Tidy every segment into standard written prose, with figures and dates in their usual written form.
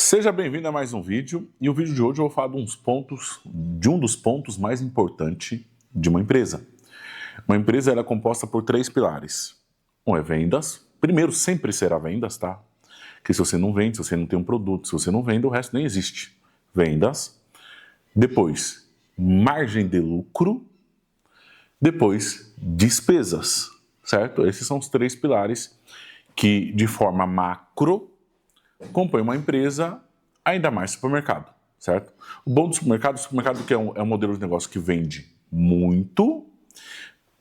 Seja bem-vindo a mais um vídeo, e o vídeo de hoje eu vou falar de um dos pontos mais importantes de uma empresa. Uma empresa ela é composta por 3 pilares. Um é vendas, primeiro sempre será vendas, tá? Que se você não vende, se você não tem um produto, se você não vende, o resto nem existe. Vendas, depois margem de lucro, depois despesas, certo? Esses são os 3 pilares que de forma macro compõe uma empresa, ainda mais supermercado, certo? O bom do supermercado que é um modelo de negócio que vende muito,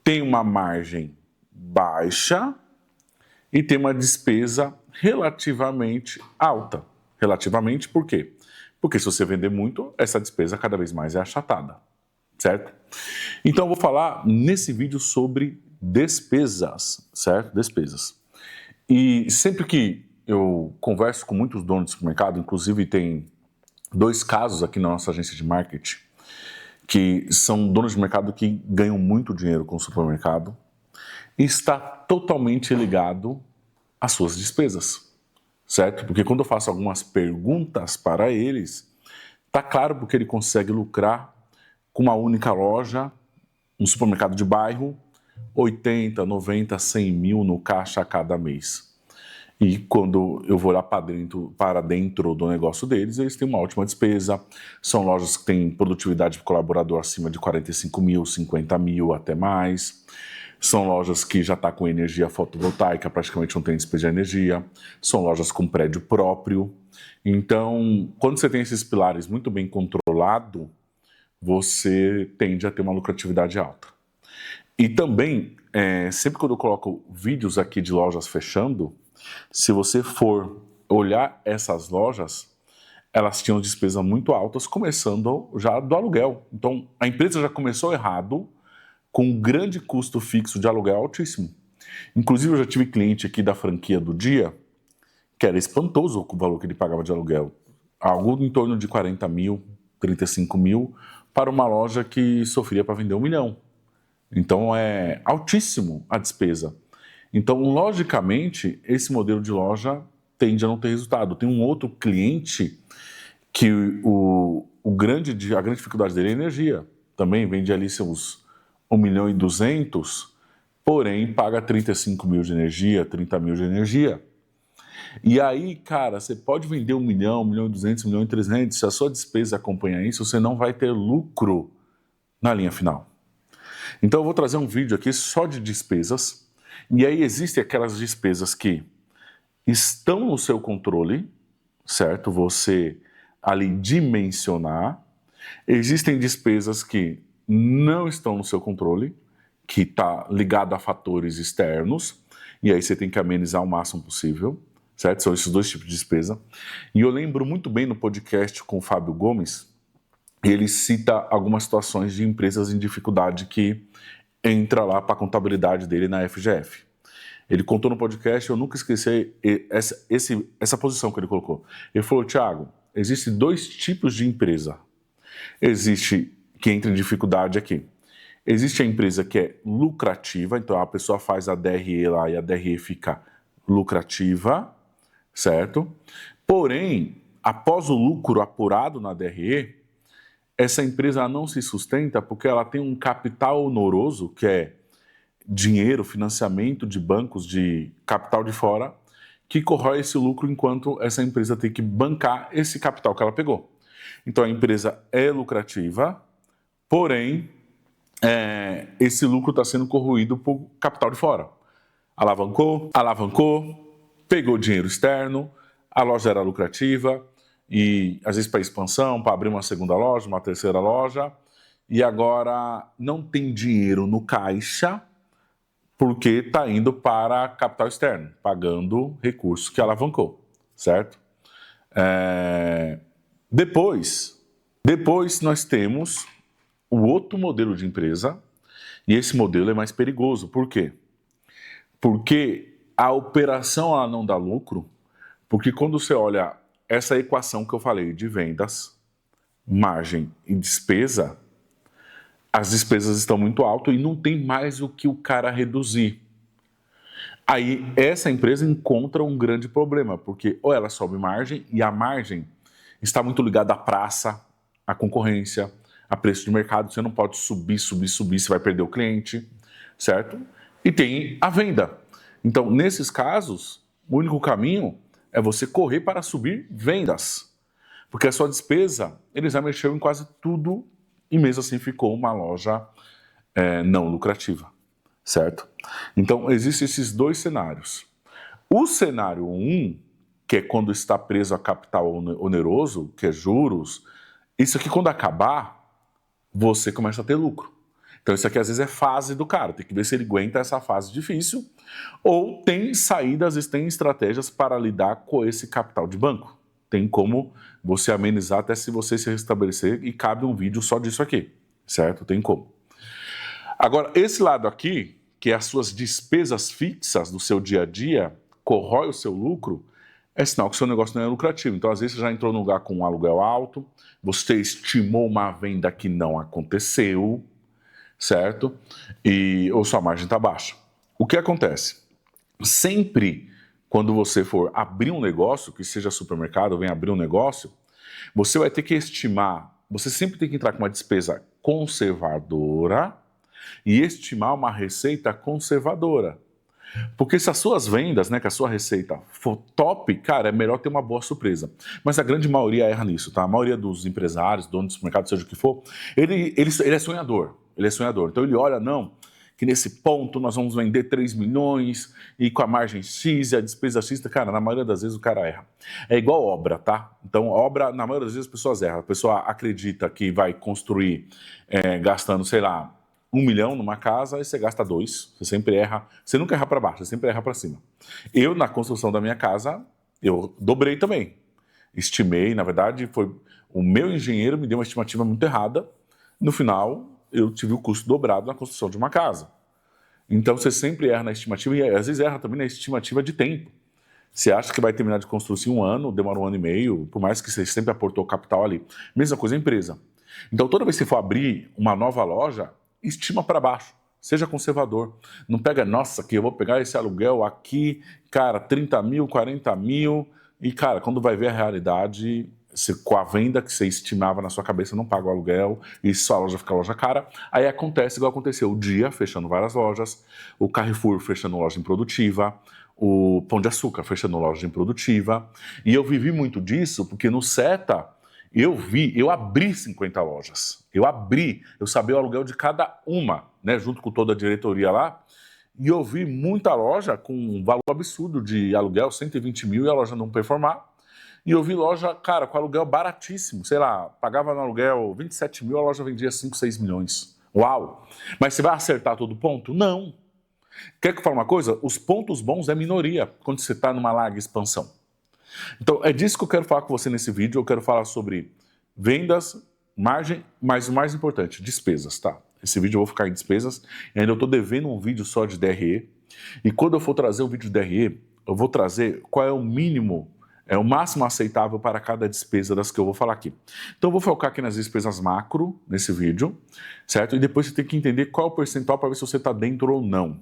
tem uma margem baixa e tem uma despesa relativamente alta. Relativamente por quê? Porque se você vender muito, essa despesa cada vez mais é achatada, certo? Então eu vou falar nesse vídeo sobre despesas, certo? Despesas. E sempre que eu converso com muitos donos de supermercado, inclusive tem 2 casos aqui na nossa agência de marketing, que são donos de mercado que ganham muito dinheiro com o supermercado e está totalmente ligado às suas despesas, certo? Porque quando eu faço algumas perguntas para eles, tá claro porque ele consegue lucrar com uma única loja, um supermercado de bairro, 80, 90, 100 mil no caixa a cada mês. E quando eu vou olhar para dentro do negócio deles, eles têm uma ótima despesa. São lojas que têm produtividade por colaborador acima de 45 mil, 50 mil, até mais. São lojas que já estão com energia fotovoltaica, praticamente não tem despesa de energia. São lojas com prédio próprio. Então, quando você tem esses pilares muito bem controlados, você tende a ter uma lucratividade alta. E também, sempre quando eu coloco vídeos aqui de lojas fechando, se você for olhar essas lojas, elas tinham despesas muito altas, começando já do aluguel. Então, a empresa já começou errado, com um grande custo fixo de aluguel altíssimo. Inclusive, eu já tive cliente aqui da franquia do Dia, que era espantoso o valor que ele pagava de aluguel. Algo em torno de 40 mil, 35 mil, para uma loja que sofria para vender 1 milhão. Então, é altíssimo a despesa. Então, logicamente, esse modelo de loja tende a não ter resultado. Tem um outro cliente que a grande dificuldade dele é energia. Também vende ali seus 1 milhão e 200, porém paga 35 mil de energia, 30 mil de energia. E aí, cara, você pode vender 1 milhão, 1 milhão e 200, 1 milhão e 300, se a sua despesa acompanhar isso, você não vai ter lucro na linha final. Então eu vou trazer um vídeo aqui só de despesas. E aí existem aquelas despesas que estão no seu controle, certo? Você ali dimensionar. Existem despesas que não estão no seu controle, que está ligado a fatores externos, e aí você tem que amenizar o máximo possível, certo? São esses 2 tipos de despesa. E eu lembro muito bem no podcast com o Fábio Gomes, ele cita algumas situações de empresas em dificuldade que entra lá para a contabilidade dele na FGF. Ele contou no podcast, eu nunca esqueci essa posição que ele colocou. Ele falou, Thiago, existem 2 tipos de empresa. Existe, que entra em dificuldade aqui. Existe a empresa que é lucrativa, então a pessoa faz a DRE lá e a DRE fica lucrativa, certo? Porém, após o lucro apurado na DRE, essa empresa não se sustenta porque ela tem um capital onoroso, que é dinheiro, financiamento de bancos, de capital de fora, que corrói esse lucro enquanto essa empresa tem que bancar esse capital que ela pegou. Então a empresa é lucrativa, porém esse lucro está sendo corroído por capital de fora. Alavancou, pegou dinheiro externo, a loja era lucrativa, e às vezes para expansão, para abrir uma segunda loja, uma terceira loja, e agora não tem dinheiro no caixa porque está indo para capital externo, pagando recursos que alavancou, certo? Depois nós temos o outro modelo de empresa, e esse modelo é mais perigoso. Por quê? Porque a operação ela não dá lucro, porque quando você olha essa equação que eu falei de vendas, margem e despesa, as despesas estão muito altas e não tem mais o que o cara reduzir. Aí essa empresa encontra um grande problema, porque ou ela sobe margem, e a margem está muito ligado à praça, à concorrência, a preço de mercado. Você não pode subir, você vai perder o cliente, certo? E tem a venda. Então, nesses casos, o único caminho é você correr para subir vendas. Porque a sua despesa, eles já mexeram em quase tudo e mesmo assim ficou uma loja não lucrativa, certo? Então, existem esses dois cenários. O cenário 1, que é quando está preso a capital oneroso, que é juros, isso aqui quando acabar, você começa a ter lucro. Então isso aqui às vezes é fase do cara, tem que ver se ele aguenta essa fase difícil ou tem saídas, tem estratégias para lidar com esse capital de banco. Tem como você amenizar até se você se restabelecer e cabe um vídeo só disso aqui, certo? Tem como. Agora, esse lado aqui, que é as suas despesas fixas do seu dia a dia, corrói o seu lucro, é sinal que o seu negócio não é lucrativo. Então, às vezes, você já entrou num lugar com um aluguel alto, você estimou uma venda que não aconteceu, certo? Ou sua margem está baixa. O que acontece? Sempre quando você for abrir um negócio, que seja supermercado ou venha abrir um negócio, você vai ter que estimar, você sempre tem que entrar com uma despesa conservadora e estimar uma receita conservadora. Porque se as suas vendas, né, que a sua receita for top, cara, é melhor ter uma boa surpresa. Mas a grande maioria erra nisso, tá? A maioria dos empresários, donos do supermercado, seja o que for, ele é sonhador. Ele é sonhador. Então ele olha, não, que nesse ponto nós vamos vender 3 milhões e com a margem X e a despesa X. Cara, na maioria das vezes o cara erra. É igual obra, tá? Então obra, na maioria das vezes as pessoas erram. A pessoa acredita que vai construir gastando, sei lá, 1 milhão numa casa, aí você gasta 2, você sempre erra, você nunca erra para baixo, você sempre erra para cima. Eu, na construção da minha casa, eu dobrei também. Estimei, na verdade, o meu engenheiro me deu uma estimativa muito errada, no final eu tive o custo dobrado na construção de uma casa. Então você sempre erra na estimativa e às vezes erra também na estimativa de tempo. Você acha que vai terminar de construir em 1 ano, demora 1 ano e meio, por mais que você sempre aportou capital ali. Mesma coisa a empresa. Então toda vez que você for abrir uma nova loja, estima para baixo, seja conservador. Não pega, nossa, que eu vou pegar esse aluguel aqui, cara, 30 mil, 40 mil, e cara, quando vai ver a realidade, com a venda que você estimava na sua cabeça, não paga o aluguel, e sua loja fica loja cara, aí acontece igual aconteceu o Dia fechando várias lojas, o Carrefour fechando loja improdutiva, o Pão de Açúcar fechando loja improdutiva, e eu vivi muito disso, porque no Seta, eu abri 50 lojas. Eu sabia o aluguel de cada uma, né, junto com toda a diretoria lá, e eu vi muita loja com um valor absurdo de aluguel, 120 mil, e a loja não performar. E eu vi loja, cara, com aluguel baratíssimo, sei lá, pagava no aluguel 27 mil, a loja vendia 5, 6 milhões. Uau! Mas você vai acertar todo ponto? Não. Quer que eu fale uma coisa? Os pontos bons é minoria quando você está numa larga expansão. Então, é disso que eu quero falar com você nesse vídeo. Eu quero falar sobre vendas, margem, mas o mais importante, despesas, tá? Esse vídeo eu vou ficar em despesas e ainda eu estou devendo um vídeo só de DRE. E quando eu for trazer o vídeo de DRE, eu vou trazer qual é o mínimo, o máximo aceitável para cada despesa das que eu vou falar aqui. Então, eu vou focar aqui nas despesas macro, nesse vídeo, certo? E depois você tem que entender qual é o percentual para ver se você está dentro ou não.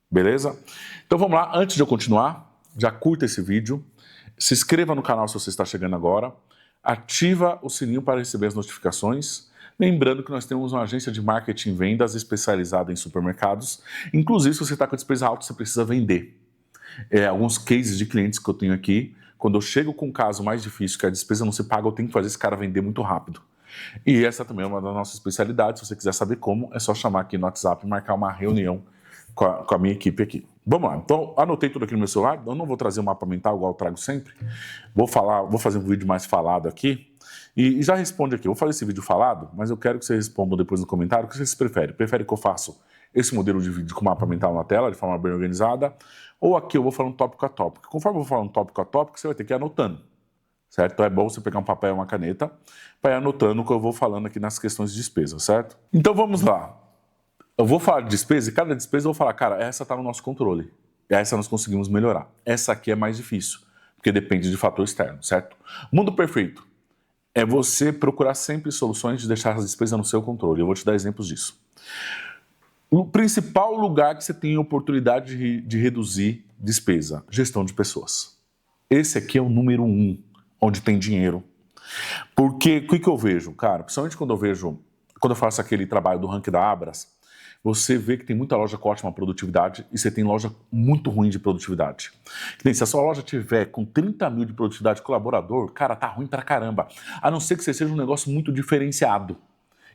Beleza? Então, vamos lá. Antes de eu continuar, já curta esse vídeo. Se inscreva no canal se você está chegando agora, ativa o sininho para receber as notificações, lembrando que nós temos uma agência de marketing e vendas especializada em supermercados, inclusive se você está com despesa alta, você precisa vender. Alguns cases de clientes que eu tenho aqui, quando eu chego com um caso mais difícil, que a despesa não se paga, eu tenho que fazer esse cara vender muito rápido. E essa também é uma das nossas especialidades, se você quiser saber como, é só chamar aqui no WhatsApp e marcar uma reunião com a minha equipe aqui. Vamos lá, então anotei tudo aqui no meu celular, eu não vou trazer um mapa mental igual eu trago sempre, vou fazer um vídeo mais falado aqui, e já responde aqui, eu vou fazer esse vídeo falado, mas eu quero que vocês respondam depois no comentário o que vocês preferem. Prefere que eu faça esse modelo de vídeo com mapa mental na tela, de forma bem organizada, ou aqui eu vou falando tópico a tópico. Conforme eu vou falando tópico a tópico, você vai ter que ir anotando, certo? Então é bom você pegar um papel e uma caneta para ir anotando o que eu vou falando aqui nas questões de despesa, certo? Então vamos lá. Eu vou falar de despesa e cada despesa eu vou falar, cara, essa está no nosso controle. Essa nós conseguimos melhorar. Essa aqui é mais difícil, porque depende de fator externo, certo? Mundo perfeito é você procurar sempre soluções de deixar as despesas no seu controle. Eu vou te dar exemplos disso. O principal lugar que você tem oportunidade de reduzir despesa, gestão de pessoas. Esse aqui é o número 1, onde tem dinheiro. Porque o que eu vejo, cara? Principalmente quando eu faço aquele trabalho do ranking da Abras, você vê que tem muita loja com ótima produtividade e você tem loja muito ruim de produtividade. Que nem se a sua loja tiver com 30 mil de produtividade de colaborador, cara, tá ruim pra caramba. A não ser que você seja um negócio muito diferenciado,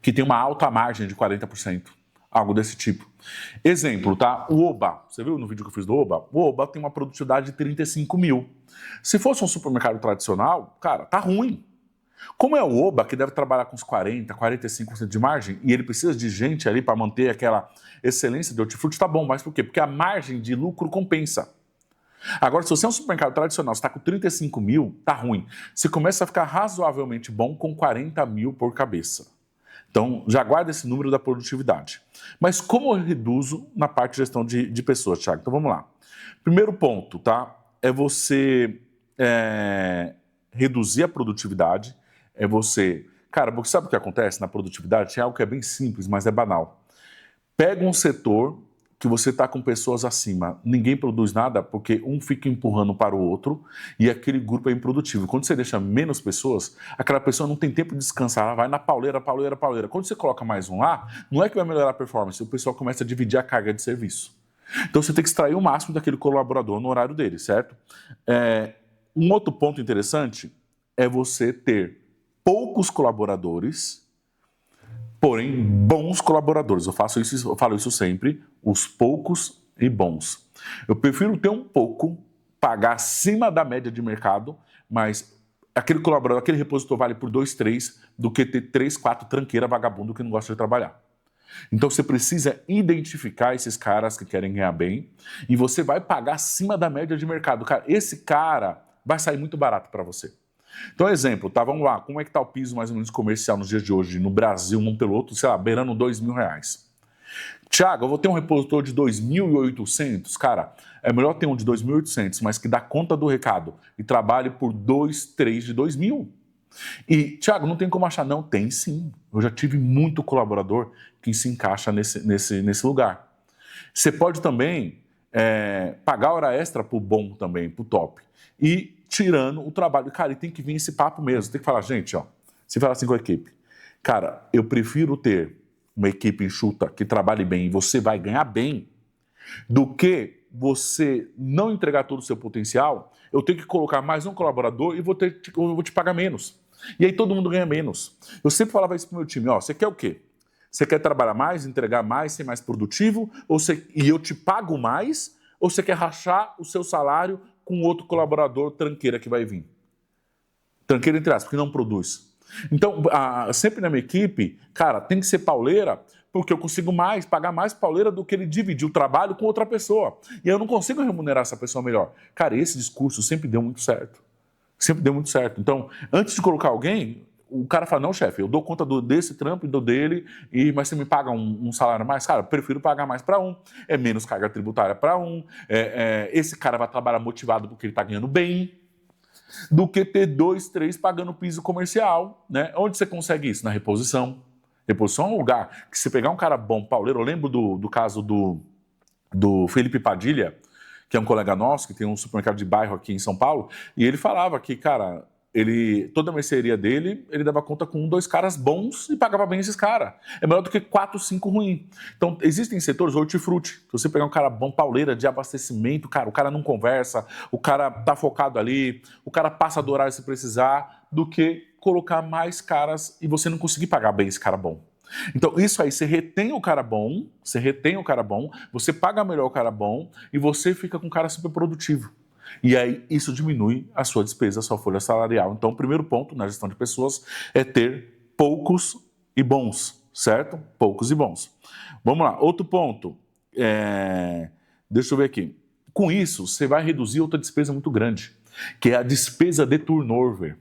que tem uma alta margem de 40%. Algo desse tipo. Exemplo, tá? O Oba. Você viu no vídeo que eu fiz do Oba? O Oba tem uma produtividade de 35 mil. Se fosse um supermercado tradicional, cara, tá ruim. Como é o Oba, que deve trabalhar com uns 40, 45% de margem, e ele precisa de gente ali para manter aquela excelência de hortifruti, tá bom, mas por quê? Porque a margem de lucro compensa. Agora, se você é um supermercado tradicional, você está com 35 mil, tá ruim. Você começa a ficar razoavelmente bom com 40 mil por cabeça. Então, já guarda esse número da produtividade. Mas como eu reduzo na parte de gestão de pessoas, Thiago? Então, vamos lá. Primeiro ponto, tá? É você reduzir a produtividade. É você... Cara, porque sabe o que acontece na produtividade? Tem algo que é bem simples, mas é banal. Pega um setor que você está com pessoas acima, ninguém produz nada porque um fica empurrando para o outro e aquele grupo é improdutivo. Quando você deixa menos pessoas, aquela pessoa não tem tempo de descansar, ela vai na pauleira. Quando você coloca mais um lá, não é que vai melhorar a performance, o pessoal começa a dividir a carga de serviço. Então você tem que extrair o máximo daquele colaborador no horário dele, certo? Um outro ponto interessante é você ter poucos colaboradores, porém bons colaboradores. Eu falo isso sempre, os poucos e bons. Eu prefiro ter um pouco, pagar acima da média de mercado, mas aquele colaborador, aquele repositor vale por 2, 3, do que ter 3, 4 tranqueira vagabundo que não gosta de trabalhar. Então você precisa identificar esses caras que querem ganhar bem e você vai pagar acima da média de mercado. Cara, esse cara vai sair muito barato para você. Então, exemplo, tá, vamos lá, como é que tá o piso mais ou menos comercial nos dias de hoje no Brasil, num piloto, sei lá, beirando R$2.000. Tiago, eu vou ter um repositor de 2.800? Cara, é melhor ter um de 2.800, mas que dá conta do recado e trabalhe por 2, 3 de 2.000. E, Tiago, não tem como achar? Não, tem sim. Eu já tive muito colaborador que se encaixa nesse lugar. Você pode também pagar hora extra pro bom também, pro top. E tirando o trabalho. Cara, e tem que vir esse papo mesmo. Tem que falar, gente, ó, você fala assim com a equipe. Cara, eu prefiro ter uma equipe enxuta que trabalhe bem e você vai ganhar bem, do que você não entregar todo o seu potencial, eu tenho que colocar mais um colaborador e eu vou te pagar menos. E aí todo mundo ganha menos. Eu sempre falava isso pro meu time, ó, você quer o quê? Você quer trabalhar mais, entregar mais, ser mais produtivo, e eu te pago mais, ou você quer rachar o seu salário com outro colaborador tranqueira que vai vir? Tranqueira entre aspas, porque não produz. Então, sempre na minha equipe, cara, tem que ser pauleira, porque eu consigo pagar mais pauleira do que ele dividir o trabalho com outra pessoa. E eu não consigo remunerar essa pessoa melhor. Cara, esse discurso sempre deu muito certo. Sempre deu muito certo. Então, antes de colocar alguém, o cara fala, não, chefe, eu dou conta desse trampo e do dele, mas você me paga um salário mais? Cara, eu prefiro pagar mais para um. É menos carga tributária para um. Esse cara vai trabalhar motivado porque ele está ganhando bem, do que ter 2, 3 pagando piso comercial, né? Onde você consegue isso? Na reposição. Reposição é um lugar que se pegar um cara bom, pauleiro, eu lembro do caso do Felipe Padilha, que é um colega nosso, que tem um supermercado de bairro aqui em São Paulo, e ele falava que, cara, toda a mercearia dele, ele dava conta com 1, 2 caras bons e pagava bem esses caras. É melhor do que 4, 5 ruins. Então, existem setores, hortifruti, se você pegar um cara bom, pauleira, de abastecimento, cara, o cara não conversa, o cara tá focado ali, o cara passa do horário se precisar, do que colocar mais caras e você não conseguir pagar bem esse cara bom. Então, isso aí, você retém o cara bom, você paga melhor o cara bom e você fica com um cara super produtivo. E aí, isso diminui a sua despesa, a sua folha salarial. Então, o primeiro ponto na gestão de pessoas é ter poucos e bons, certo? Poucos e bons. Vamos lá, outro ponto. Deixa eu ver aqui. Com isso, você vai reduzir outra despesa muito grande, que é a despesa de turnover.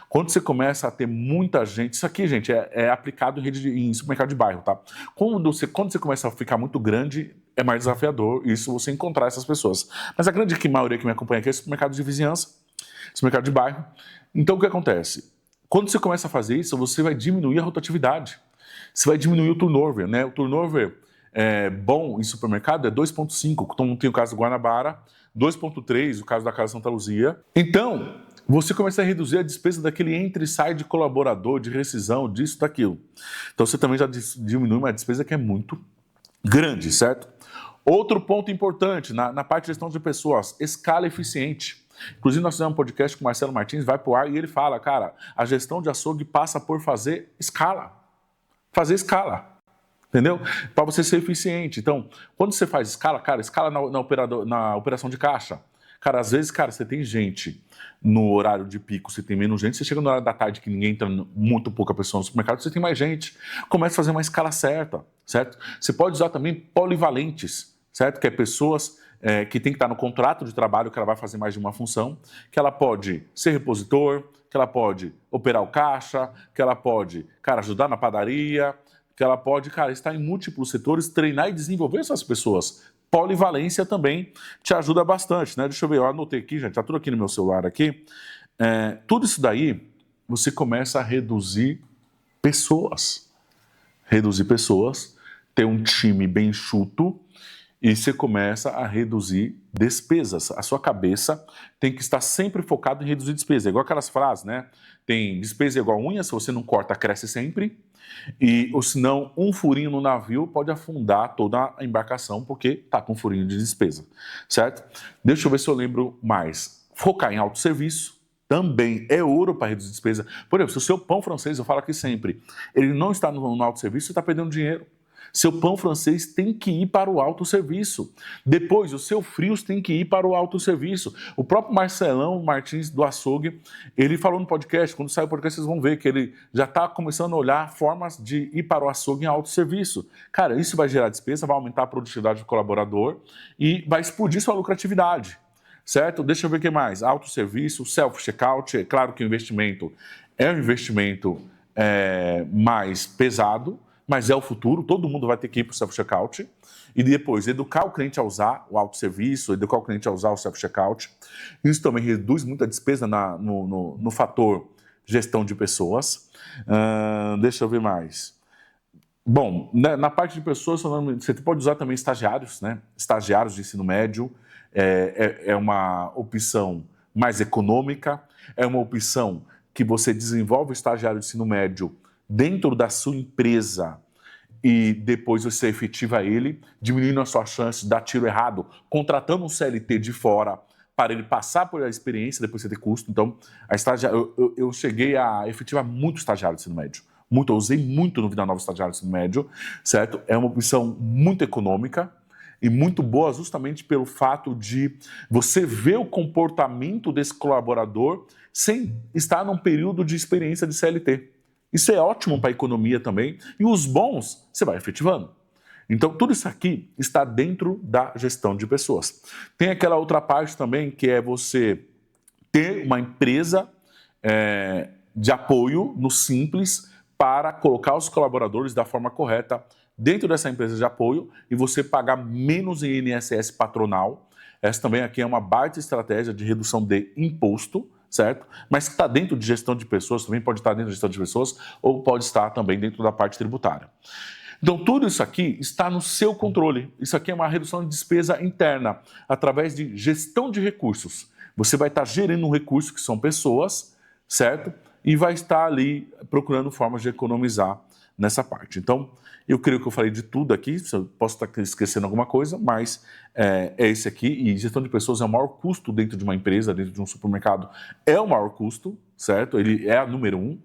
Quando você começa a ter muita gente, isso aqui, gente, é aplicado em supermercado de bairro, tá? Quando você começa a ficar muito grande, é mais desafiador isso você encontrar essas pessoas. Mas a grande maioria que me acompanha aqui é supermercado de vizinhança, supermercado de bairro. Então o que acontece? Quando você começa a fazer isso, você vai diminuir a rotatividade. Você vai diminuir o turnover, né? O turnover bom em supermercado é 2,5, então tem o caso do Guanabara, 2,3 o caso da Casa Santa Luzia. Então, você começa a reduzir a despesa daquele entra e sai de colaborador, de rescisão, disso, daquilo. Então você também já diminui uma despesa que é muito grande, certo? Outro ponto importante na parte de gestão de pessoas, escala eficiente. Inclusive nós fizemos um podcast com o Marcelo Martins, vai pro ar e ele fala, cara, a gestão de açougue passa por fazer escala. Fazer escala. Entendeu? Para você ser eficiente. Então, quando você faz escala, cara, escala na operação de caixa. Cara, às vezes, cara, você tem gente no horário de pico, você tem menos gente, você chega no horário da tarde que ninguém entra, muito pouca pessoa no supermercado, você tem mais gente. Começa a fazer uma escala certa, certo? Você pode usar também polivalentes, certo? Que é pessoas que tem que estar no contrato de trabalho, que ela vai fazer mais de uma função, que ela pode ser repositor, que ela pode operar o caixa, que ela pode, cara, ajudar na padaria, que ela pode, cara, estar em múltiplos setores, treinar e desenvolver essas pessoas. Polivalência também te ajuda bastante, né? Deixa eu ver, eu anotei aqui, gente, tá tudo aqui no meu celular aqui. Tudo isso daí, você começa a reduzir pessoas. Reduzir pessoas, ter um time bem enxuto e você começa a reduzir despesas. A sua cabeça tem que estar sempre focada em reduzir despesas. É igual aquelas frases, né? Tem despesa igual unha, se você não corta, cresce sempre. Ou senão, um furinho no navio pode afundar toda a embarcação porque tá com um furinho de despesa, certo? Deixa eu ver se eu lembro mais. Focar em autosserviço também é ouro para reduzir despesa. Por exemplo, se o seu pão francês, eu falo aqui sempre, ele não está no autosserviço, você está perdendo dinheiro. Seu pão francês tem que ir para o autosserviço. Depois, o seu frios tem que ir para o autosserviço. O próprio Marcelão Martins do Açougue, ele falou no podcast, quando sair o podcast vocês vão ver que ele já está começando a olhar formas de ir para o açougue em autosserviço. Cara, isso vai gerar despesa, vai aumentar a produtividade do colaborador e vai explodir sua lucratividade. Certo? Deixa eu ver o que mais. Autosserviço, self-checkout. É claro que o investimento é um investimento mais pesado, mas é o futuro, todo mundo vai ter que ir para o self-checkout. E depois, educar o cliente a usar o autosserviço, educar o cliente a usar o self-checkout. Isso também reduz muita despesa no fator gestão de pessoas. Deixa eu ver mais. Bom, na parte de pessoas, você pode usar também estagiários, né? Estagiários de ensino médio. É uma opção mais econômica, é uma opção que você desenvolve o estagiário de ensino médio dentro da sua empresa e depois você efetiva ele, diminuindo a sua chance de dar tiro errado, contratando um CLT de fora para ele passar por a experiência, depois você ter custo. Então, eu cheguei a efetivar muito estagiário de ensino médio. Eu usei muito no Vida Nova estagiário de ensino médio, certo? É uma opção muito econômica e muito boa justamente pelo fato de você ver o comportamento desse colaborador sem estar num período de experiência de CLT. Isso é ótimo para a economia também. E os bons, você vai efetivando. Então, tudo isso aqui está dentro da gestão de pessoas. Tem aquela outra parte também, que é você ter uma empresa de apoio no Simples para colocar os colaboradores da forma correta dentro dessa empresa de apoio e você pagar menos em INSS patronal. Essa também aqui é uma baita estratégia de redução de imposto, certo? Mas que está dentro de gestão de pessoas, também pode estar dentro de gestão de pessoas, ou pode estar também dentro da parte tributária. Então, tudo isso aqui está no seu controle. Isso aqui é uma redução de despesa interna, através de gestão de recursos. Você vai estar gerindo um recurso, que são pessoas, certo? E vai estar ali procurando formas de economizar nessa parte. Então, eu creio que eu falei de tudo aqui, posso estar esquecendo alguma coisa, mas é esse aqui, e gestão de pessoas é o maior custo dentro de uma empresa, dentro de um supermercado, é o maior custo, certo? Ele é a número 1.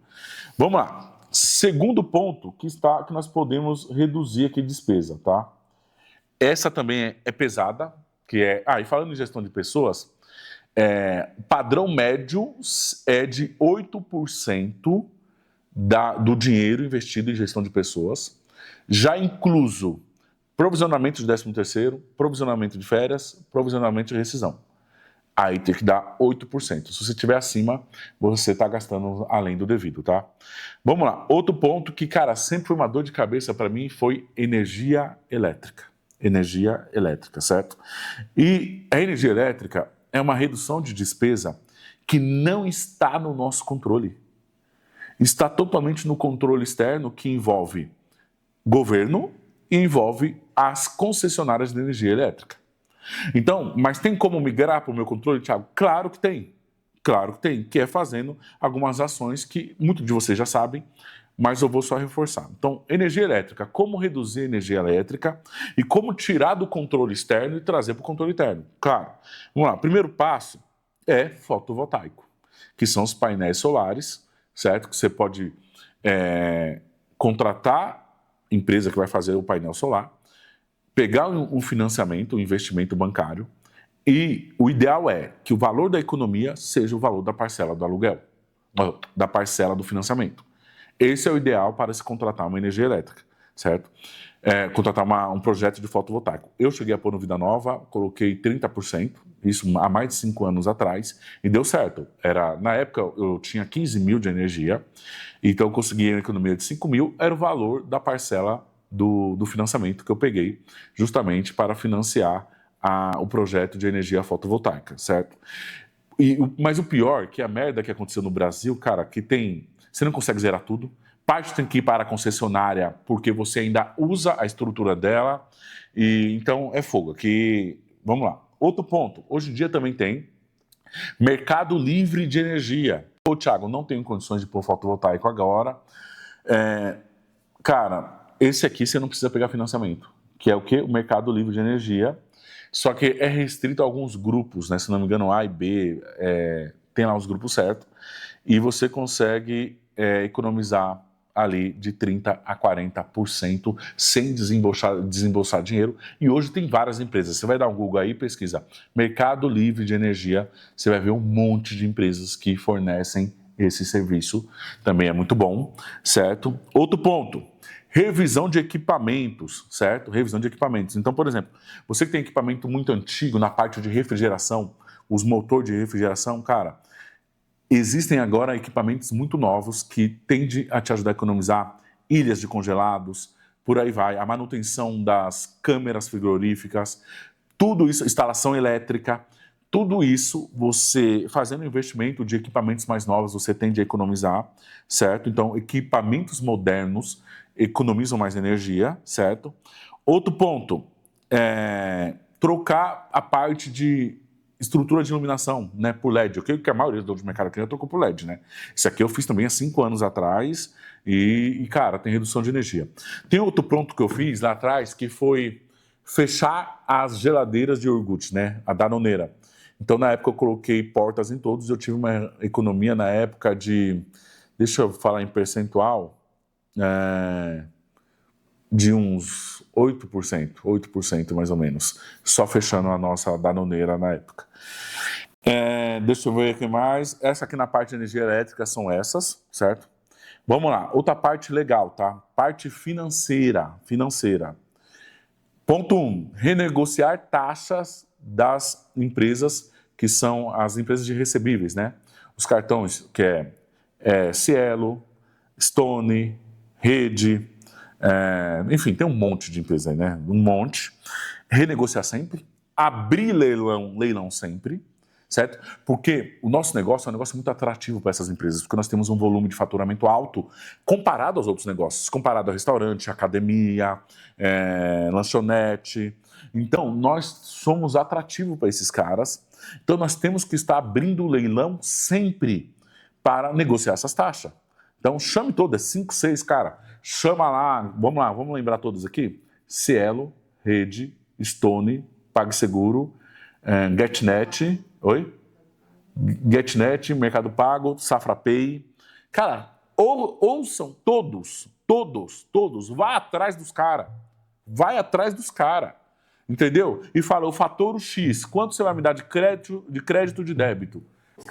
Vamos lá. Segundo ponto que nós podemos reduzir aqui despesa, tá? Essa também é pesada, que é... e falando em gestão de pessoas, o padrão médio é de 8% do dinheiro investido em gestão de pessoas, já incluso provisionamento de 13º, provisionamento de férias, provisionamento de rescisão. Aí tem que dar 8%. Se você estiver acima, você está gastando além do devido, tá? Vamos lá. Outro ponto que, cara, sempre foi uma dor de cabeça para mim foi energia elétrica. Energia elétrica, certo? E a energia elétrica é uma redução de despesa que não está no nosso controle. Está totalmente no controle externo, que envolve governo e envolve as concessionárias de energia elétrica. Então, mas tem como migrar para o meu controle, Thiago? Claro que tem. Claro que tem, que é fazendo algumas ações que muitos de vocês já sabem, mas eu vou só reforçar. Então, energia elétrica, como reduzir a energia elétrica e como tirar do controle externo e trazer para o controle interno. Claro, vamos lá, primeiro passo é fotovoltaico, que são os painéis solares, certo? Que você pode contratar empresa que vai fazer o painel solar, pegar um financiamento, um investimento bancário, e o ideal é que o valor da economia seja o valor da parcela do aluguel, da parcela do financiamento. Esse é o ideal para se contratar uma energia elétrica, certo? Contratar um projeto de fotovoltaico. Eu cheguei a pôr no Vida Nova, coloquei 30%, isso há mais de 5 anos atrás, e deu certo. Na época eu tinha 15 mil de energia, então eu consegui uma economia de 5 mil, era o valor da parcela do financiamento que eu peguei, justamente para financiar o projeto de energia fotovoltaica, certo? Mas o pior, que a merda que aconteceu no Brasil, cara, você não consegue zerar tudo, parte tem que ir para a concessionária porque você ainda usa a estrutura dela, e então é fogo. Vamos lá. Outro ponto, hoje em dia também tem mercado livre de energia. Ô, Thiago, não tenho condições de pôr fotovoltaico agora. Cara, esse aqui você não precisa pegar financiamento, que é o quê? O mercado livre de energia. Só que é restrito a alguns grupos, né? Se não me engano, A e B, tem lá os grupos certos, e você consegue economizar ali de 30% a 40% sem desembolsar dinheiro. E hoje tem várias empresas. Você vai dar um Google aí, pesquisa Mercado Livre de Energia, você vai ver um monte de empresas que fornecem esse serviço. Também é muito bom, certo? Outro ponto. Revisão de equipamentos, certo? Revisão de equipamentos. Então, por exemplo, você que tem equipamento muito antigo na parte de refrigeração, os motores de refrigeração, cara, existem agora equipamentos muito novos que tendem a te ajudar a economizar ilhas de congelados, por aí vai, a manutenção das câmeras frigoríficas, tudo isso, instalação elétrica, tudo isso, você fazendo investimento de equipamentos mais novos, você tende a economizar, certo? Então, equipamentos modernos economizam mais energia, certo? Outro ponto, trocar a parte de estrutura de iluminação, né, por LED. Eu creio que a maioria dos mercados aqui já trocou por LED, né? Isso aqui eu fiz também há 5 anos atrás cara, tem redução de energia. Tem outro ponto que eu fiz lá atrás que foi fechar as geladeiras de iogurte, né, a Danoneira. Então, na época, eu coloquei portas em todos, eu tive uma economia na época deixa eu falar em percentual, de uns 8% mais ou menos, só fechando a nossa Danoneira na época. Deixa eu ver aqui mais. Essa aqui na parte de energia elétrica são essas, certo? Vamos lá, outra parte legal, tá? Parte financeira. Ponto 1, renegociar taxas das empresas que são as empresas de recebíveis, né? Os cartões que Cielo, Stone, Rede, enfim, tem um monte de empresas aí, né? Um monte. Renegociar sempre, abrir leilão sempre, certo? Porque o nosso negócio é um negócio muito atrativo para essas empresas, porque nós temos um volume de faturamento alto comparado aos outros negócios, comparado a restaurante, academia, lanchonete. Então, nós somos atrativos para esses caras, então nós temos que estar abrindo o leilão sempre para negociar essas taxas. Então, chame todas, 5, 6, cara, chama lá, vamos lembrar todos aqui? Cielo, Rede, Stone, PagSeguro, GetNet, GetNet, Mercado Pago, SafraPay. Cara, ouçam todos, vai atrás dos caras, entendeu? E fala, o fator X, quanto você vai me dar de crédito, de débito?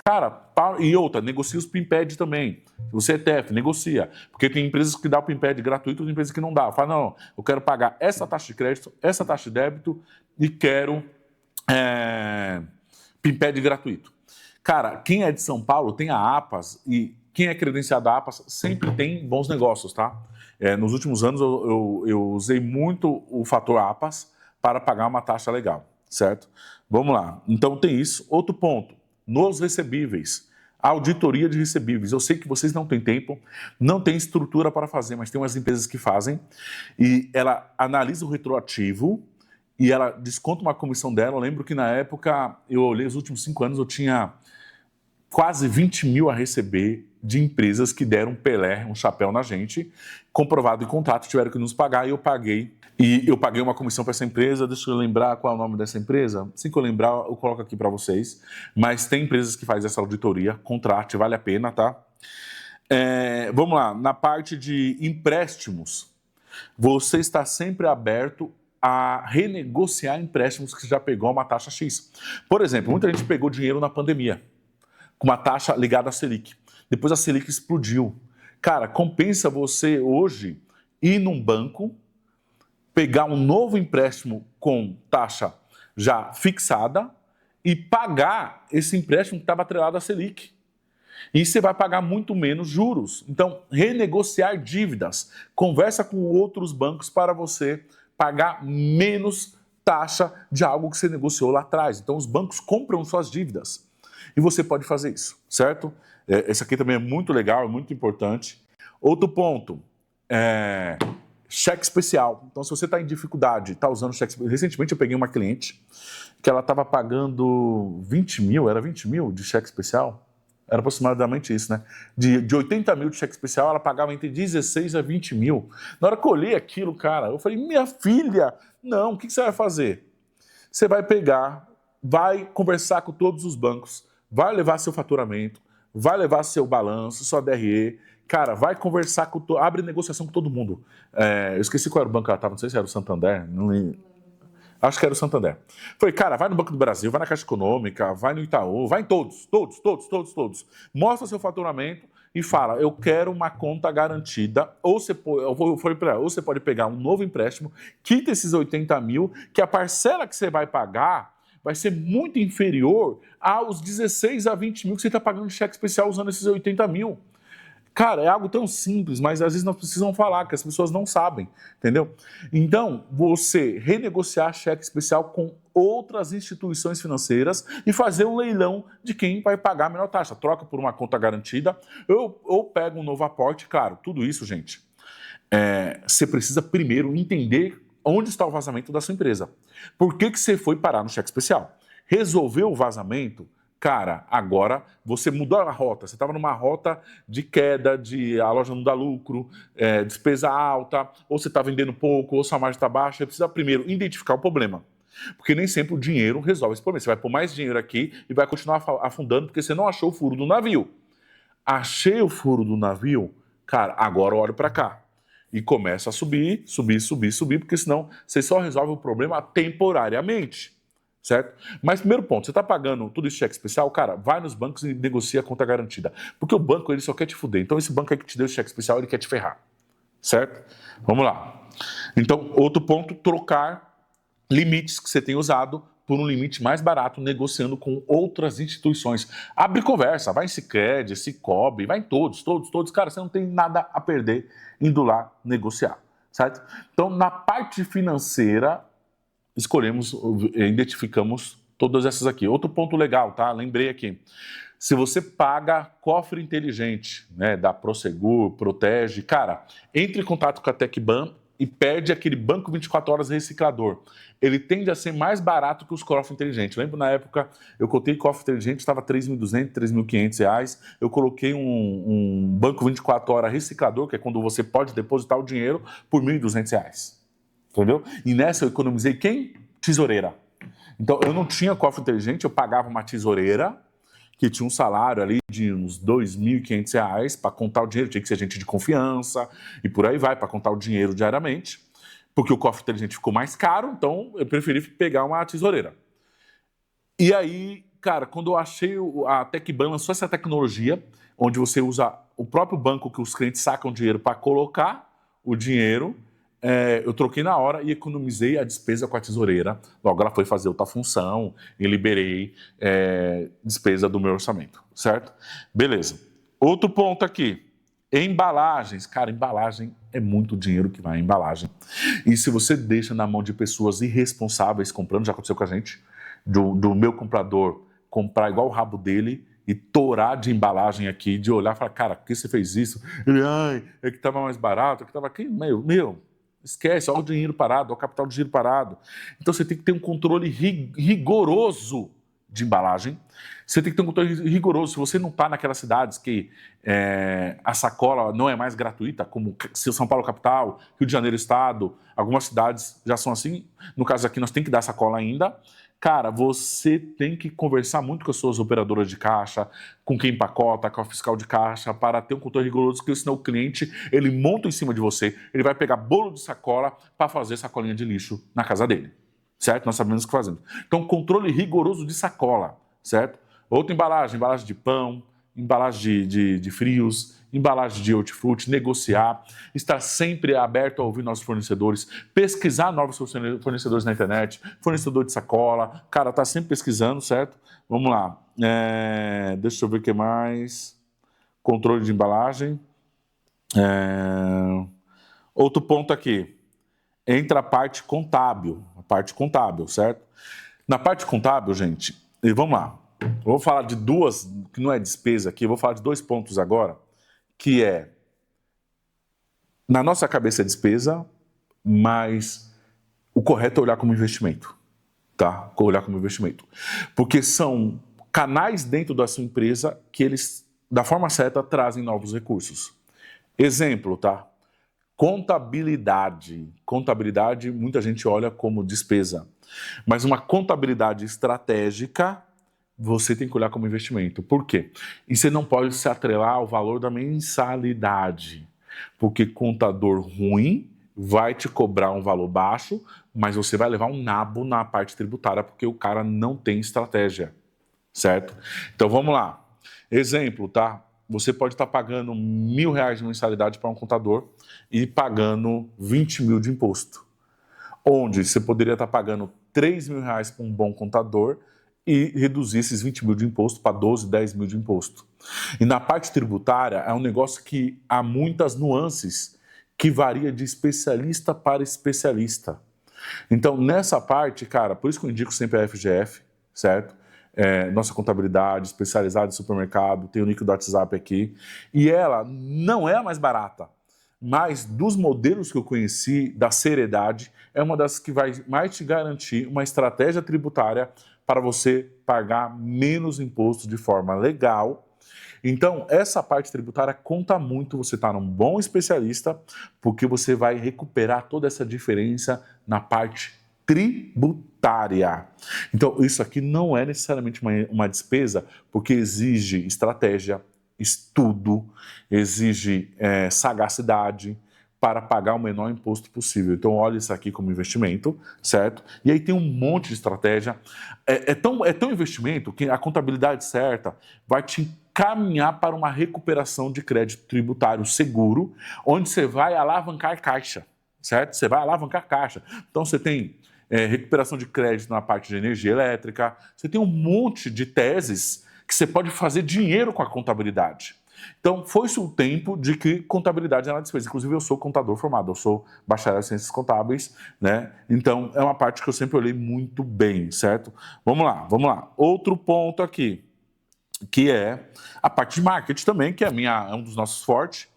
Cara, e outra, negocia os PIMPED também. Se você é TEF, negocia. Porque tem empresas que dão o PIMPED gratuito e tem empresas que não dá. Fala, não, eu quero pagar essa taxa de crédito, essa taxa de débito e quero PIMPED gratuito. Cara, quem é de São Paulo tem a APAS e quem é credenciado a APAS sempre tem bons negócios, tá? Nos últimos anos eu usei muito o fator APAS para pagar uma taxa legal, certo? Vamos lá. Então tem isso. Outro ponto. Nos recebíveis, a auditoria de recebíveis. Eu sei que vocês não têm tempo, não têm estrutura para fazer, mas tem umas empresas que fazem e ela analisa o retroativo e ela desconta uma comissão dela. Eu lembro que na época, eu olhei os últimos 5 anos, eu tinha quase 20 mil a receber de empresas que deram Pelé, um chapéu na gente, comprovado em contrato, tiveram que nos pagar e eu paguei. E eu paguei uma comissão para essa empresa, deixa eu lembrar qual é o nome dessa empresa. Assim que eu lembrar, eu coloco aqui para vocês. Mas tem empresas que fazem essa auditoria, contrate, vale a pena, tá? Vamos lá, na parte de empréstimos, você está sempre aberto a renegociar empréstimos que você já pegou a uma taxa X. Por exemplo, muita gente pegou dinheiro na pandemia, com uma taxa ligada à Selic. Depois a Selic explodiu. Cara, compensa você hoje ir num banco, pegar um novo empréstimo com taxa já fixada e pagar esse empréstimo que estava atrelado à Selic. E você vai pagar muito menos juros. Então, renegociar dívidas. Conversa com outros bancos para você pagar menos taxa de algo que você negociou lá atrás. Então, os bancos compram suas dívidas. E você pode fazer isso, certo? Esse aqui também é muito legal, é muito importante. Outro ponto, cheque especial. Então, se você está em dificuldade, está usando cheque especial. Recentemente eu peguei uma cliente que ela estava pagando 20 mil, era 20 mil de cheque especial? Era aproximadamente isso, né? De 80 mil de cheque especial, ela pagava entre 16 a 20 mil. Na hora que eu olhei aquilo, cara, eu falei, minha filha, não, o que você vai fazer? Você vai pegar, vai conversar com todos os bancos, vai levar seu faturamento, vai levar seu balanço, sua DRE, cara, vai conversar com... abre negociação com todo mundo. Eu esqueci qual era o banco que ela estava, não sei se era o Santander, não lembro. Acho que era o Santander. Falei, cara, vai no Banco do Brasil, vai na Caixa Econômica, vai no Itaú, vai em todos. Mostra seu faturamento e fala, eu quero uma conta garantida, ou você pode pegar um novo empréstimo, quita esses 80 mil, que a parcela que você vai pagar vai ser muito inferior aos 16 a 20 mil que você está pagando de cheque especial usando esses 80 mil. Cara, é algo tão simples, mas às vezes nós precisamos falar, que as pessoas não sabem, entendeu? Então, você renegociar cheque especial com outras instituições financeiras e fazer um leilão de quem vai pagar a menor taxa. Troca por uma conta garantida ou pega um novo aporte. Claro, tudo isso, gente, você precisa primeiro entender onde está o vazamento da sua empresa. Por que você foi parar no cheque especial? Resolveu o vazamento? Cara, agora você mudou a rota. Você estava numa rota de queda, de a loja não dá lucro, despesa alta, ou você está vendendo pouco, ou sua margem está baixa. Você precisa primeiro identificar o problema. Porque nem sempre o dinheiro resolve esse problema. Você vai pôr mais dinheiro aqui e vai continuar afundando porque você não achou o furo do navio. Achei o furo do navio, cara, agora eu olho para cá. E começa a subir, porque senão você só resolve o problema temporariamente. Certo? Mas primeiro ponto, você está pagando tudo isso cheque especial, cara, vai nos bancos e negocia a conta garantida. Porque o banco, ele só quer te fuder. Então esse banco aí que te deu esse cheque especial, ele quer te ferrar. Certo? Vamos lá. Então, outro ponto, trocar limites que você tem usado por um limite mais barato, negociando com outras instituições. Abre conversa, vai em Sicredi, Sicobi, vai em todos. Cara, você não tem nada a perder indo lá negociar. Certo? Então, na parte financeira, identificamos todas essas aqui. Outro ponto legal, tá? Lembrei aqui. Se você paga cofre inteligente, né, da Prosegur, Protege, cara, entre em contato com a Tecban e pede aquele banco 24 horas reciclador. Ele tende a ser mais barato que os cofres inteligentes. Lembro na época, eu cotei cofre inteligente, estava R$ 3.200, R$ 3.500. Eu coloquei um banco 24 horas reciclador, que é quando você pode depositar o dinheiro, por R$ 1.200. Entendeu? E nessa eu economizei quem? Tesoureira. Então eu não tinha cofre inteligente, eu pagava uma tesoureira que tinha um salário ali de uns R$ 2.500 para contar o dinheiro, tinha que ser gente de confiança e por aí vai, para contar o dinheiro diariamente, porque o cofre inteligente ficou mais caro, então eu preferi pegar uma tesoureira. E aí, cara, quando eu achei a Tecban lançou essa tecnologia, onde você usa o próprio banco que os clientes sacam dinheiro para colocar o dinheiro, eu troquei na hora e economizei a despesa com a tesoureira. Logo, ela foi fazer outra função e liberei despesa do meu orçamento, certo? Beleza. Outro ponto aqui. Embalagens. Cara, embalagem é muito dinheiro que vai em embalagem. E se você deixa na mão de pessoas irresponsáveis comprando, já aconteceu com a gente, do meu comprador comprar igual o rabo dele e torar de embalagem aqui, de olhar e falar, cara, por que você fez isso? Ele, é que estava mais barato, é que estava aqui, meu, esquece, olha o dinheiro parado, olha o capital do dinheiro parado. Então você tem que ter um controle rigoroso de embalagem, você tem que ter um controle rigoroso. Se você não está naquelas cidades que a sacola não é mais gratuita, como São Paulo capital, Rio de Janeiro estado, algumas cidades já são assim, no caso aqui nós temos que dar sacola ainda, cara, você tem que conversar muito com as suas operadoras de caixa, com quem empacota, com a fiscal de caixa, para ter um controle rigoroso, porque senão o cliente, ele monta em cima de você, ele vai pegar bolo de sacola para fazer sacolinha de lixo na casa dele, certo? Nós sabemos o que fazemos. Então, controle rigoroso de sacola, certo? Outra embalagem, embalagem de pão, embalagem de frios, embalagem de hortifruti, negociar, estar sempre aberto a ouvir nossos fornecedores, pesquisar novos fornecedores na internet, fornecedor de sacola, cara, tá sempre pesquisando, certo? Vamos lá, deixa eu ver o que mais, controle de embalagem, outro ponto aqui, entra a parte contábil, certo? Na parte contábil, gente, e vamos lá, eu vou falar de duas, que não é despesa aqui, eu vou falar de 2 pontos agora, que é, na nossa cabeça é despesa, mas o correto é olhar como investimento, tá? Olhar como investimento. Porque são canais dentro da sua empresa que eles, da forma certa, trazem novos recursos. Exemplo, tá? Contabilidade. Contabilidade, muita gente olha como despesa. Mas uma contabilidade estratégica, você tem que olhar como investimento. Por quê? E você não pode se atrelar ao valor da mensalidade. Porque contador ruim vai te cobrar um valor baixo, mas você vai levar um nabo na parte tributária, porque o cara não tem estratégia. Certo? Então vamos lá. Exemplo, tá? Você pode estar pagando R$1.000 de mensalidade para um contador e pagando 20 mil de imposto. Onde você poderia estar pagando R$3.000 para um bom contador e reduzir esses 20 mil de imposto para 12, 10 mil de imposto. E na parte tributária é um negócio que há muitas nuances que varia de especialista para especialista. Então nessa parte, cara, por isso que eu indico sempre a FGF, certo? Nossa contabilidade especializada em supermercado, tem o link do WhatsApp aqui, e ela não é a mais barata, mas dos modelos que eu conheci, da seriedade, é uma das que vai mais te garantir uma estratégia tributária para você pagar menos imposto de forma legal. Então, essa parte tributária conta muito você estar num bom especialista, porque você vai recuperar toda essa diferença na parte tributária. Então, isso aqui não é necessariamente uma despesa, porque exige estratégia, estudo, exige sagacidade para pagar o menor imposto possível. Então, olha isso aqui como investimento, certo? E aí tem um monte de estratégia. É tão investimento que a contabilidade certa vai te encaminhar para uma recuperação de crédito tributário seguro, onde você vai alavancar caixa, certo? Você vai alavancar caixa. Então, você tem recuperação de crédito na parte de energia elétrica, você tem um monte de teses que você pode fazer dinheiro com a contabilidade. Então, foi-se o tempo de que contabilidade era despesa. Inclusive, eu sou contador formado, eu sou bacharel em ciências contábeis, né? Então, é uma parte que eu sempre olhei muito bem, certo? Vamos lá. Outro ponto aqui, que é a parte de marketing também, que é um dos nossos fortes,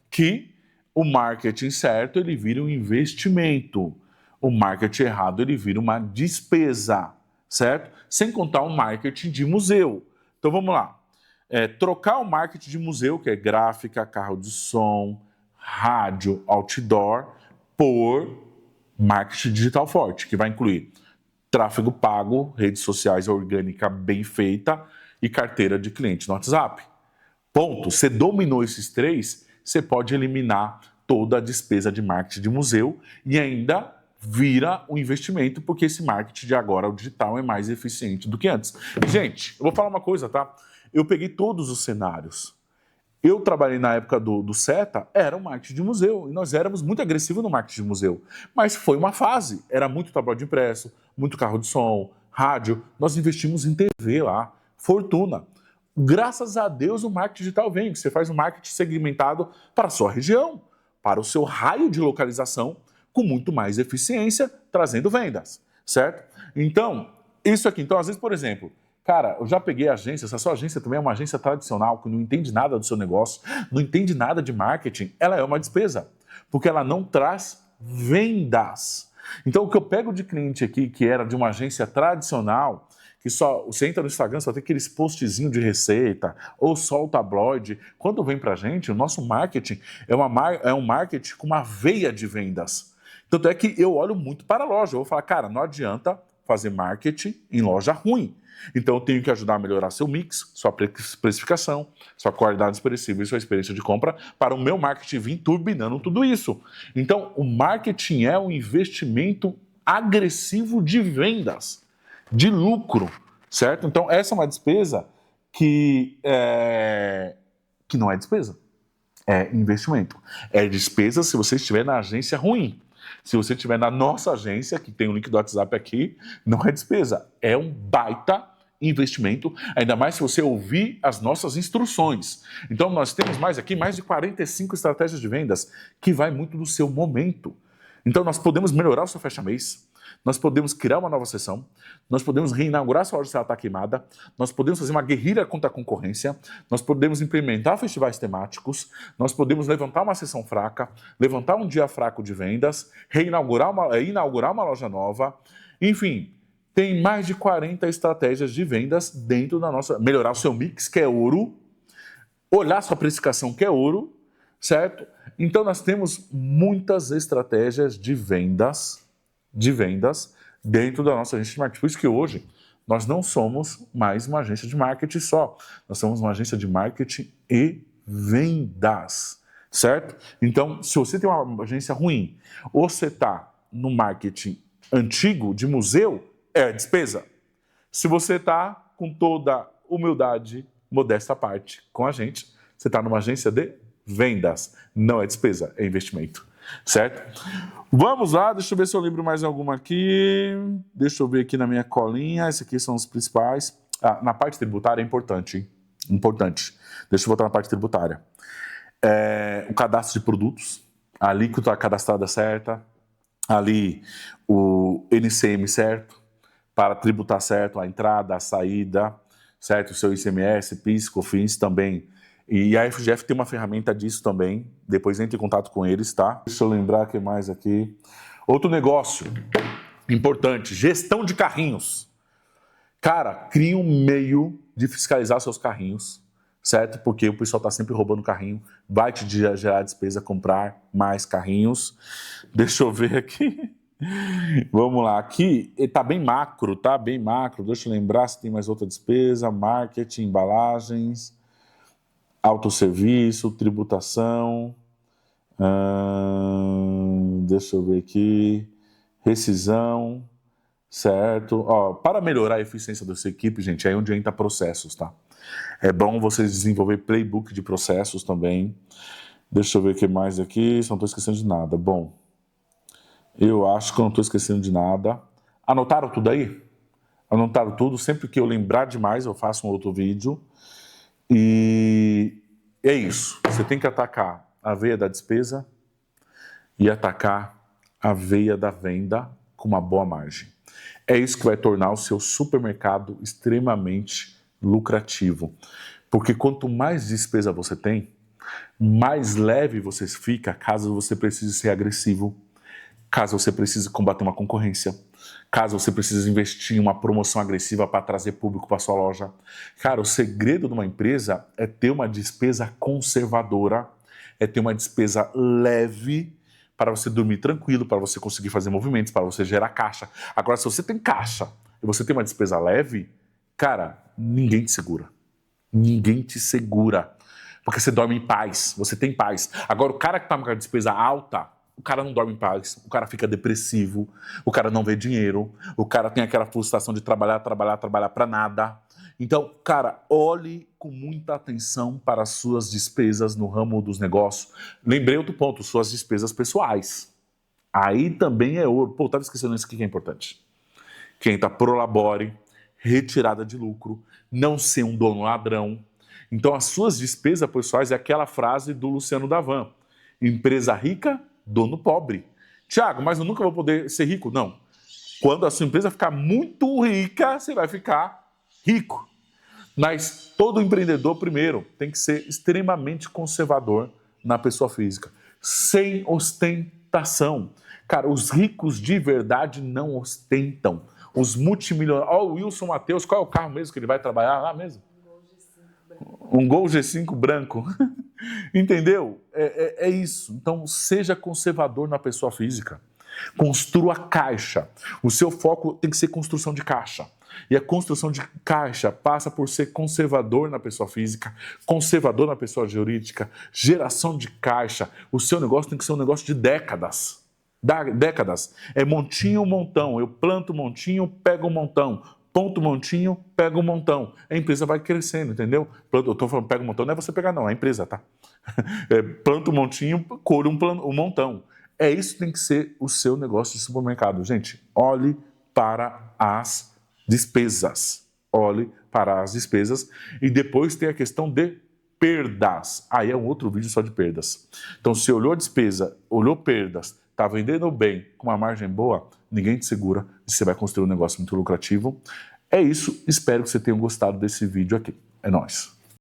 que o marketing certo, ele vira um investimento. O marketing errado, ele vira uma despesa, certo? Sem contar o marketing de museu. Então, vamos lá. Trocar o marketing de museu, que é gráfica, carro de som, rádio, outdoor, por marketing digital forte, que vai incluir tráfego pago, redes sociais orgânica bem feita e carteira de cliente no WhatsApp. Ponto. Você dominou esses 3, você pode eliminar toda a despesa de marketing de museu e ainda vira um investimento, porque esse marketing de agora, o digital, é mais eficiente do que antes. Gente, eu vou falar uma coisa, tá? Eu peguei todos os cenários. Eu trabalhei na época do SETA, era um marketing de museu, e nós éramos muito agressivos no marketing de museu. Mas foi uma fase, era muito tabloide impresso, muito carro de som, rádio, nós investimos em TV lá, fortuna. Graças a Deus o marketing digital vem, você faz um marketing segmentado para a sua região, para o seu raio de localização, com muito mais eficiência, trazendo vendas, certo? Então, isso aqui, às vezes, por exemplo, cara, eu já peguei agência, se a sua agência também é uma agência tradicional, que não entende nada do seu negócio, não entende nada de marketing, ela é uma despesa, porque ela não traz vendas. Então, o que eu pego de cliente aqui, que era de uma agência tradicional, que só você entra no Instagram, só tem aqueles postzinhos de receita, ou só o tabloide. Quando vem pra gente, o nosso marketing é um marketing com uma veia de vendas. Tanto é que eu olho muito para a loja. Eu vou falar, cara, não adianta fazer marketing em loja ruim. Então eu tenho que ajudar a melhorar seu mix, sua precificação, sua qualidade expressiva e sua experiência de compra para o meu marketing vir turbinando tudo isso. Então o marketing é um investimento agressivo de vendas, de lucro, certo? Então essa é uma despesa que não é despesa, é investimento. É despesa se você estiver na agência ruim. Se você estiver na nossa agência, que tem o link do WhatsApp aqui, não é despesa, é um baita investimento, ainda mais se você ouvir as nossas instruções. Então nós temos mais de 45 estratégias de vendas, que vai muito do seu momento. Então nós podemos melhorar o seu fecha-mês, nós podemos criar uma nova sessão, nós podemos reinaugurar sua loja se ela está queimada, nós podemos fazer uma guerrilha contra a concorrência, nós podemos implementar festivais temáticos, nós podemos levantar uma sessão fraca, levantar um dia fraco de vendas, inaugurar uma loja nova, enfim, tem mais de 40 estratégias de vendas dentro da nossa... Melhorar o seu mix, que é ouro, olhar sua precificação, que é ouro, certo? Então nós temos muitas estratégias de vendas dentro da nossa agência de marketing. Por isso que hoje nós não somos mais uma agência de marketing só. Nós somos uma agência de marketing e vendas, certo? Então, se você tem uma agência ruim ou você está no marketing antigo, de museu, é despesa. Se você está com toda humildade, modesta à parte, com a gente, você está numa agência de vendas. Não é despesa, é investimento. Certo? Vamos lá, deixa eu ver se eu lembro mais alguma aqui. Deixa eu ver aqui na minha colinha. Esses aqui são os principais. Na parte tributária é importante, hein? Importante. Deixa eu voltar na parte tributária. O cadastro de produtos. A alíquota cadastrada certa. Ali o NCM certo. Para tributar certo a entrada, a saída. Certo? O seu ICMS, PIS, COFINS também. E a FGF tem uma ferramenta disso também. Depois entre em contato com eles, tá? Deixa eu lembrar o que mais aqui. Outro negócio importante, gestão de carrinhos. Cara, crie um meio de fiscalizar seus carrinhos, certo? Porque o pessoal tá sempre roubando carrinho. Vai te gerar despesa comprar mais carrinhos. Deixa eu ver aqui. Vamos lá. Aqui tá bem macro, tá? Bem macro. Deixa eu lembrar se tem mais outra despesa. Marketing, embalagens... Autosserviço, tributação, deixa eu ver aqui, rescisão, certo? Para melhorar a eficiência da sua equipe, gente, é onde entra processos, tá? É bom vocês desenvolver playbook de processos também. Deixa eu ver o que mais aqui, se não estou esquecendo de nada. Bom, eu acho que eu não estou esquecendo de nada. Anotaram tudo aí? Anotaram tudo? Sempre que eu lembrar demais, eu faço um outro vídeo. E é isso. Você tem que atacar a veia da despesa e atacar a veia da venda com uma boa margem. É isso que vai tornar o seu supermercado extremamente lucrativo. Porque quanto mais despesa você tem, mais leve você fica caso você precise ser agressivo, caso você precise combater uma concorrência, caso você precise investir em uma promoção agressiva para trazer público para sua loja. Cara, o segredo de uma empresa é ter uma despesa conservadora, é ter uma despesa leve para você dormir tranquilo, para você conseguir fazer movimentos, para você gerar caixa. Agora, se você tem caixa e você tem uma despesa leve, cara, ninguém te segura. Ninguém te segura. Porque você dorme em paz, você tem paz. Agora, o cara que está com a despesa alta, o cara não dorme em paz, o cara fica depressivo, o cara não vê dinheiro, o cara tem aquela frustração de trabalhar para nada. Então, cara, olhe com muita atenção para as suas despesas no ramo dos negócios. Lembrei outro ponto, suas despesas pessoais. Aí também é ouro. Pô, estava esquecendo isso aqui que é importante. Quem tá prolabore, retirada de lucro, não ser um dono ladrão. Então, as suas despesas pessoais é aquela frase do Luciano Davan. Empresa rica, dono pobre. Tiago, mas eu nunca vou poder ser rico. Não. Quando a sua empresa ficar muito rica, você vai ficar rico. Mas todo empreendedor, primeiro, tem que ser extremamente conservador na pessoa física. Sem ostentação. Cara, os ricos de verdade não ostentam. os multimilionários. Ó, o Wilson Matheus, qual é o carro mesmo que ele vai trabalhar lá mesmo? Um Gol G5 branco. Entendeu? É isso. Então, seja conservador na pessoa física. Construa caixa. O seu foco tem que ser construção de caixa. E a construção de caixa passa por ser conservador na pessoa física, conservador na pessoa jurídica, geração de caixa. O seu negócio tem que ser um negócio de décadas. Décadas. É montinho, montão. Eu planto montinho, pego um montão. Ponto montinho, pega um montão. A empresa vai crescendo, entendeu? Eu estou falando pega um montão, não é você pegar não, é a empresa, tá? Planta um montinho, colhe um montão. É isso que tem que ser o seu negócio de supermercado. Gente, olhe para as despesas. Olhe para as despesas. E depois tem a questão de perdas. Aí é um outro vídeo só de perdas. Então, se olhou a despesa, olhou perdas, está vendendo bem, com uma margem boa, ninguém te segura e você vai construir um negócio muito lucrativo. É isso, espero que você tenha gostado desse vídeo aqui. É nóis!